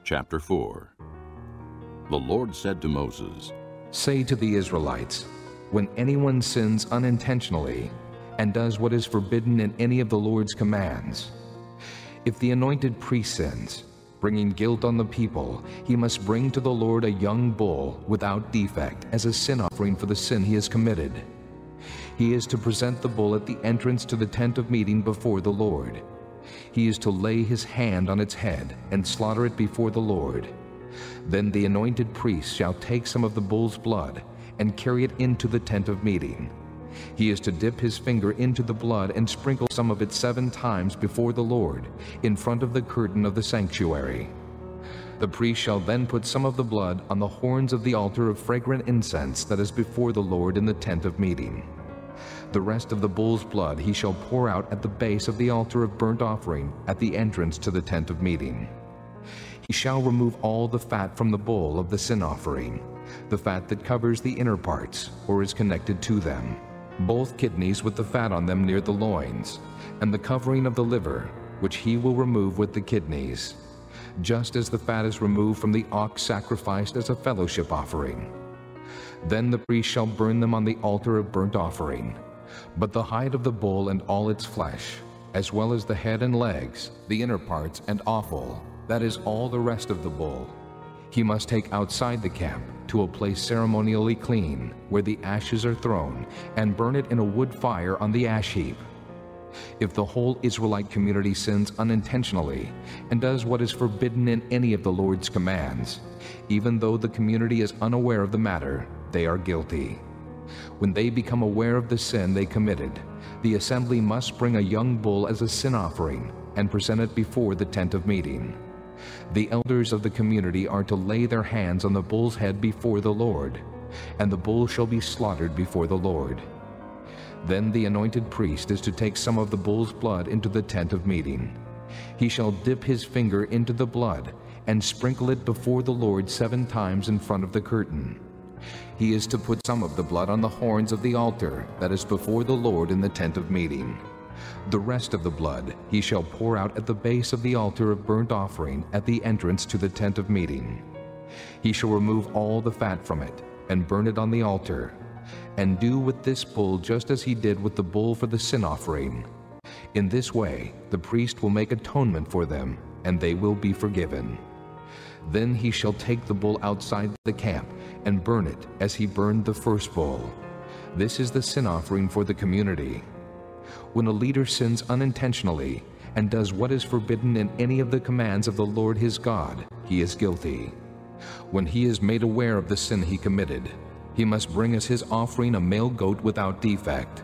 Chapter 4. The Lord said to Moses, Say to the Israelites, when anyone sins unintentionally and does what is forbidden in any of the Lord's commands, if the anointed priest sins, bringing guilt on the people, he must bring to the Lord a young bull without defect as a sin offering for the sin he has committed. He is to present the bull at the entrance to the tent of meeting before the Lord. He is to lay his hand on its head and slaughter it before the Lord. Then the anointed priest shall take some of the bull's blood and carry it into the tent of meeting. He is to dip his finger into the blood and sprinkle some of it 7 times before the Lord, in front of the curtain of the sanctuary. The priest shall then put some of the blood on the horns of the altar of fragrant incense that is before the Lord in the tent of meeting. The rest of the bull's blood he shall pour out at the base of the altar of burnt offering at the entrance to the tent of meeting. He shall remove all the fat from the bull of the sin offering, the fat that covers the inner parts or is connected to them, both kidneys with the fat on them near the loins, and the covering of the liver, which he will remove with the kidneys, just as the fat is removed from the ox sacrificed as a fellowship offering. Then the priest shall burn them on the altar of burnt offering. But the hide of the bull and all its flesh, as well as the head and legs, the inner parts and offal, that is all the rest of the bull, he must take outside the camp to a place ceremonially clean, where the ashes are thrown, and burn it in a wood fire on the ash heap. If the whole Israelite community sins unintentionally and does what is forbidden in any of the Lord's commands, even though the community is unaware of the matter, they are guilty. When they become aware of the sin they committed, the assembly must bring a young bull as a sin offering and present it before the tent of meeting. The elders of the community are to lay their hands on the bull's head before the Lord, and the bull shall be slaughtered before the Lord. Then the anointed priest is to take some of the bull's blood into the tent of meeting. He shall dip his finger into the blood and sprinkle it before the Lord 7 times in front of the curtain. He is to put some of the blood on the horns of the altar that is before the Lord in the tent of meeting. The rest of the blood he shall pour out at the base of the altar of burnt offering at the entrance to the tent of meeting. He shall remove all the fat from it and burn it on the altar, and do with this bull just as he did with the bull for the sin offering. In this way the priest will make atonement for them, and they will be forgiven. Then he shall take the bull outside the camp and burn it as he burned the first bull. This is the sin offering for the community. When a leader sins unintentionally and does what is forbidden in any of the commands of the Lord his God, he is guilty. When he is made aware of the sin he committed, he must bring as his offering a male goat without defect.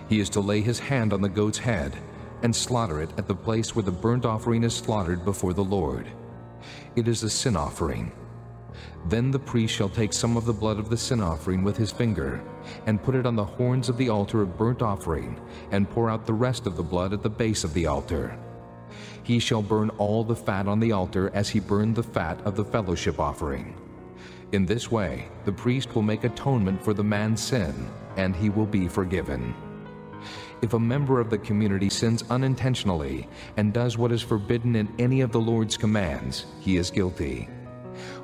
He is to lay his hand on the goat's head and slaughter it at the place where the burnt offering is slaughtered before the Lord. It is a sin offering. Then the priest shall take some of the blood of the sin offering with his finger and put it on the horns of the altar of burnt offering and pour out the rest of the blood at the base of the altar. He shall burn all the fat on the altar as he burned the fat of the fellowship offering. In this way the priest will make atonement for the man's sin, and he will be forgiven. If a member of the community sins unintentionally and does what is forbidden in any of the Lord's commands, he is guilty.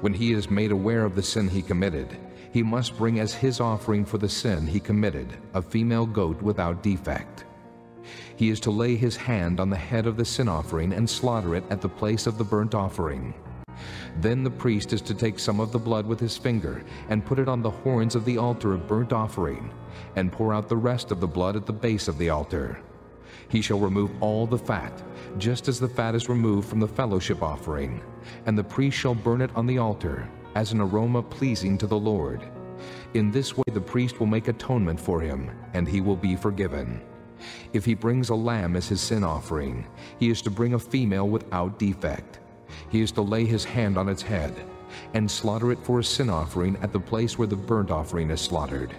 When he is made aware of the sin he committed, he must bring as his offering for the sin he committed a female goat without defect. He is to lay his hand on the head of the sin offering and slaughter it at the place of the burnt offering. Then the priest is to take some of the blood with his finger and put it on the horns of the altar of burnt offering and pour out the rest of the blood at the base of the altar. He shall remove all the fat, just as the fat is removed from the fellowship offering, and the priest shall burn it on the altar as an aroma pleasing to the Lord. In this way the priest will make atonement for him, and he will be forgiven. If he brings a lamb as his sin offering, he is to bring a female without defect. He is to lay his hand on its head and slaughter it for a sin offering at the place where the burnt offering is slaughtered.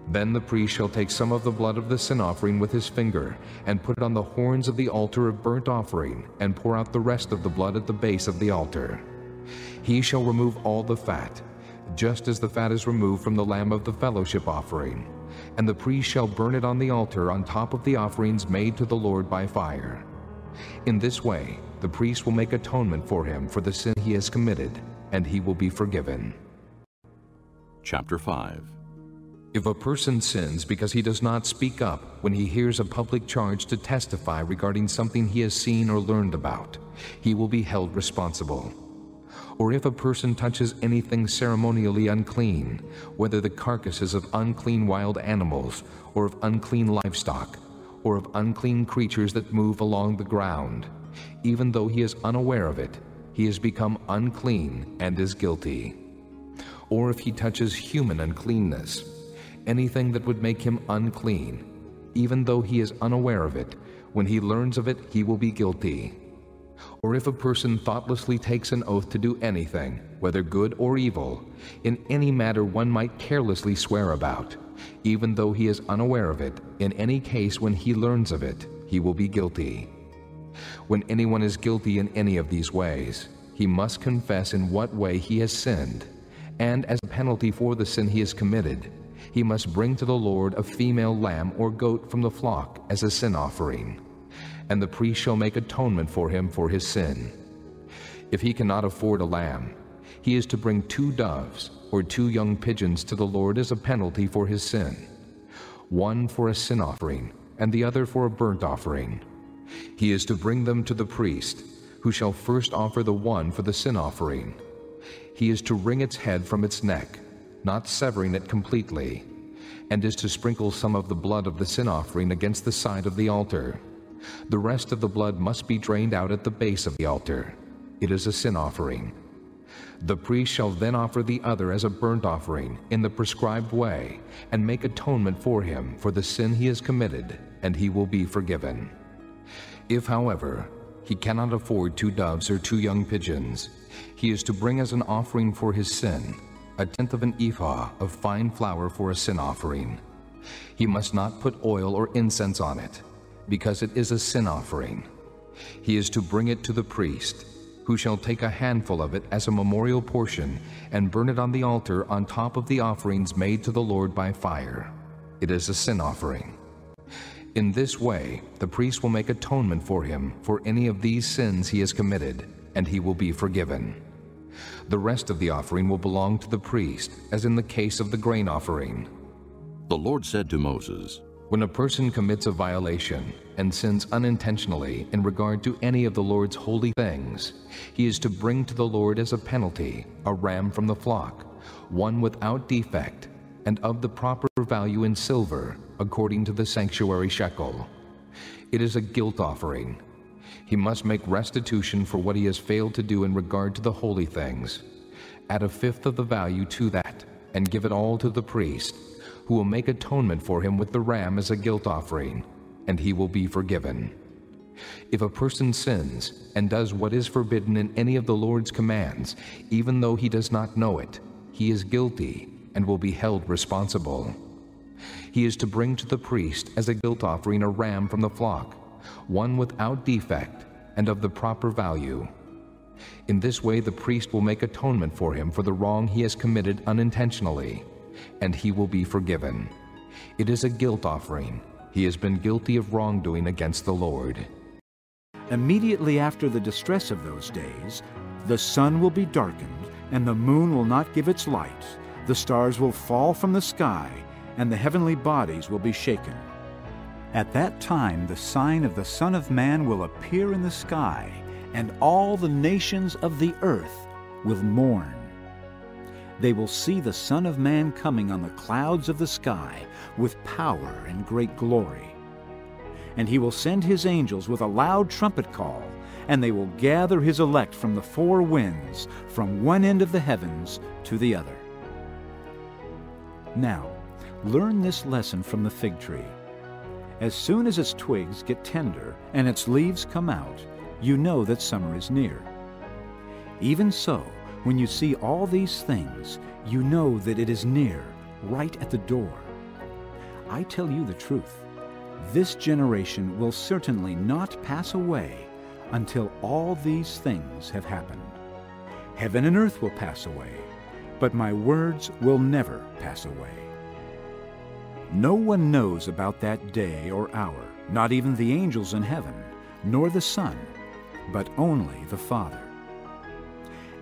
Then the priest shall take some of the blood of the sin offering with his finger and put it on the horns of the altar of burnt offering and pour out the rest of the blood at the base of the altar. He shall remove all the fat, just as the fat is removed from the lamb of the fellowship offering, and the priest shall burn it on the altar on top of the offerings made to the Lord by fire. In this way the priest will make atonement for him for the sin he has committed, and he will be forgiven. Chapter 5. If a person sins because he does not speak up when he hears a public charge to testify regarding something he has seen or learned about, he will be held responsible. Or if a person touches anything ceremonially unclean, whether the carcasses of unclean wild animals, or of unclean livestock, or of unclean creatures that move along the ground, even though he is unaware of it, he has become unclean and is guilty. Or if he touches human uncleanness, anything that would make him unclean, even though he is unaware of it, when he learns of it, he will be guilty. Or if a person thoughtlessly takes an oath to do anything, whether good or evil, in any matter one might carelessly swear about, even though he is unaware of it, in any case when he learns of it, he will be guilty. When anyone is guilty in any of these ways, he must confess in what way he has sinned, and as a penalty for the sin he has committed, he must bring to the Lord a female lamb or goat from the flock as a sin offering, and the priest shall make atonement for him for his sin. If he cannot afford a lamb, he is to bring 2 doves or 2 young pigeons to the Lord as a penalty for his sin, one for a sin offering and the other for a burnt offering. He is to bring them to the priest, who shall first offer the one for the sin offering. He is to wring its head from its neck, not severing it completely, and is to sprinkle some of the blood of the sin offering against the side of the altar. The rest of the blood must be drained out at the base of the altar. It is a sin offering. The priest shall then offer the other as a burnt offering in the prescribed way, and make atonement for him for the sin he has committed, and he will be forgiven. If, however, he cannot afford 2 doves or 2 young pigeons, he is to bring as an offering for his sin 1/10 of an ephah of fine flour for a sin offering. He must not put oil or incense on it, because it is a sin offering. He is to bring it to the priest, who shall take a handful of it as a memorial portion and burn it on the altar on top of the offerings made to the Lord by fire. It is a sin offering. In this way, the priest will make atonement for him for any of these sins he has committed, and he will be forgiven. The rest of the offering will belong to the priest, as in the case of the grain offering. The Lord said to Moses, When a person commits a violation and sins unintentionally in regard to any of the Lord's holy things, he is to bring to the Lord as a penalty a ram from the flock, one without defect, and of the proper value in silver, according to the sanctuary shekel. It is a guilt offering. He must make restitution for what he has failed to do in regard to the holy things. Add 1/5 of the value to that, and give it all to the priest, who will make atonement for him with the ram as a guilt offering, and he will be forgiven. If a person sins and does what is forbidden in any of the Lord's commands, even though he does not know it, he is guilty and will be held responsible. He is to bring to the priest as a guilt offering a ram from the flock, one without defect and of the proper value. In this way the priest will make atonement for him for the wrong he has committed unintentionally, and he will be forgiven. It is a guilt offering. He has been guilty of wrongdoing against the Lord. Immediately after the distress of those days, the sun will be darkened, and the moon will not give its light. The stars will fall from the sky, and the heavenly bodies will be shaken. At that time the sign of the Son of Man will appear in the sky, and all the nations of the earth will mourn. They will see the Son of Man coming on the clouds of the sky with power and great glory. And he will send his angels with a loud trumpet call, and they will gather his elect from the 4 winds, from one end of the heavens to the other. Now, learn this lesson from the fig tree. As soon as its twigs get tender and its leaves come out, you know that summer is near. Even so, when you see all these things, you know that it is near, right at the door. I tell you the truth, this generation will certainly not pass away until all these things have happened. Heaven and earth will pass away, but my words will never pass away. No one knows about that day or hour, not even the angels in heaven, nor the Son, but only the Father.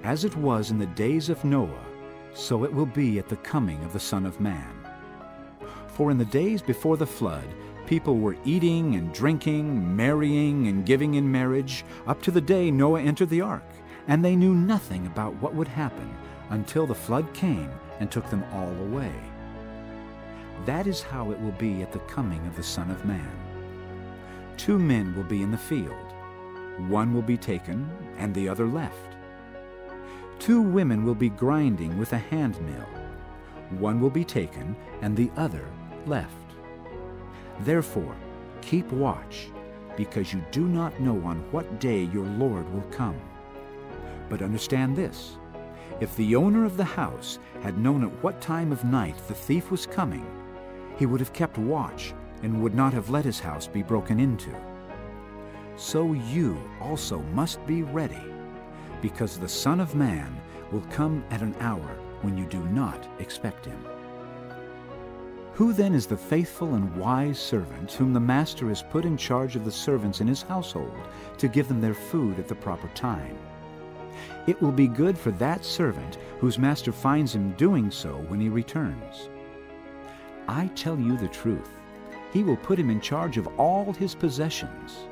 As it was in the days of Noah, so it will be at the coming of the Son of Man. For in the days before the flood, people were eating and drinking, marrying and giving in marriage, up to the day Noah entered the ark, and they knew nothing about what would happen until the flood came and took them all away. That is how it will be at the coming of the Son of Man. 2 men will be in the field. One will be taken, and the other left. 2 women will be grinding with a handmill. One will be taken, and the other left. Therefore, keep watch, because you do not know on what day your Lord will come. But understand this, if the owner of the house had known at what time of night the thief was coming, he would have kept watch and would not have let his house be broken into. So you also must be ready, because the Son of Man will come at an hour when you do not expect him. Who then is the faithful and wise servant whom the master has put in charge of the servants in his household to give them their food at the proper time? It will be good for that servant whose master finds him doing so when he returns. I tell you the truth, he will put him in charge of all his possessions.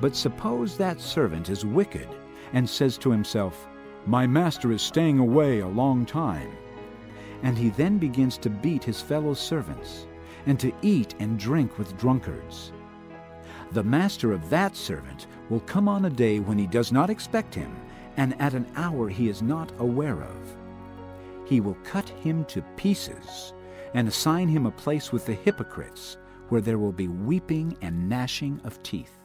But suppose that servant is wicked and says to himself, "My master is staying away a long time," and he then begins to beat his fellow servants and to eat and drink with drunkards. The master of that servant will come on a day when he does not expect him, and at an hour he is not aware of. He will cut him to pieces and assign him a place with the hypocrites, where there will be weeping and gnashing of teeth.